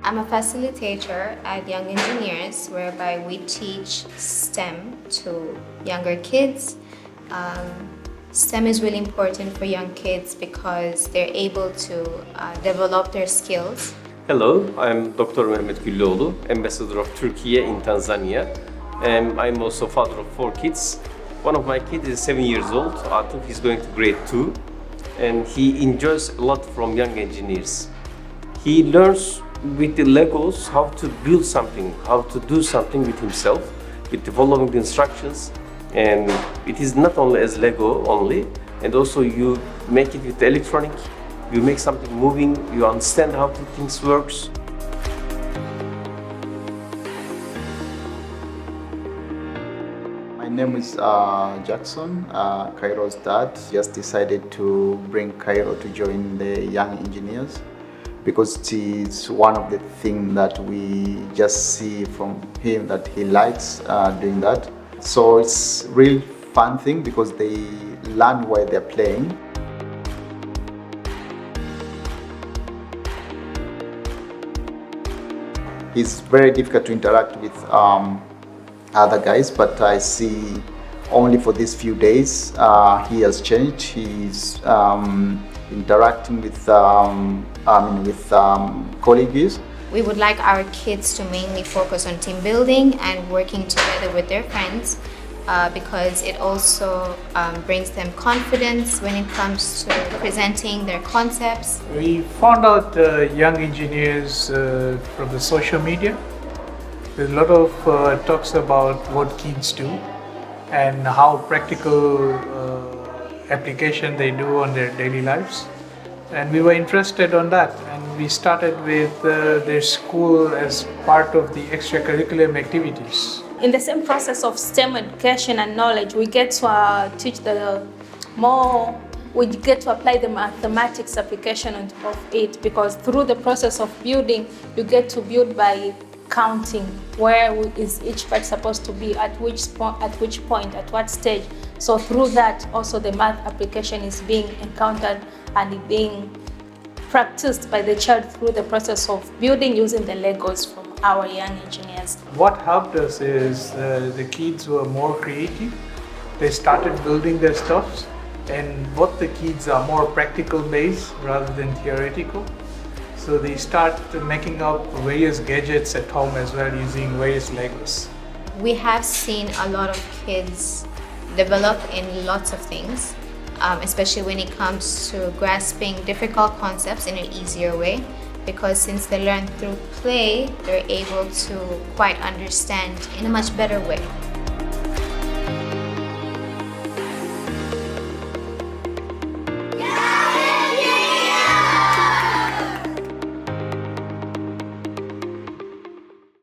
I'm a facilitator at Young Engineers, whereby we teach STEM to younger kids. STEM is really important for young kids because they're able to develop their skills. Hello, I'm Dr. Meticulously, Ambassador of Turkey in Tanzania, and I'm also father of 4 kids. One of my kids is 7 years old, Atif. He's going to grade 2, and he enjoys a lot from young engineers. He learns with the Legos how to build something, how to do something with himself, with the following the instructions. And it is not only as Lego only, and also you make it with the electronic, you make something moving, you understand how the things works. My name is Jackson, Cairo's dad. Just decided to bring Cairo to join the Young Engineers because it's one of the things that we just see from him that he likes doing that. So it's really fun thing because they learn while they're playing. It's very difficult to interact with other guys, but I see only for these few days he has changed. He's interacting with colleagues. We would like our kids to mainly focus on team building and working together with their friends because it also brings them confidence when it comes to presenting their concepts. We found out young engineers from the social media. There's a lot of talks about what kids do and how practical application they do on their daily lives. And we were interested on that, and we started with their school as part of the extracurricular activities. In the same process of STEM education and knowledge, we get to teach we get to apply the mathematics application of it, because through the process of building, you get to build by counting where is each part supposed to be, at which point, at what stage. So through that, also the math application is being encountered and being practiced by the child through the process of building using the Legos from our young engineers. What helped us is the kids were more creative. They started building their stuffs, and both the kids are more practical based rather than theoretical. So they start making up various gadgets at home as well using various Legos. We have seen a lot of kids develop in lots of things, especially when it comes to grasping difficult concepts in an easier way, because since they learn through play, they're able to quite understand in a much better way.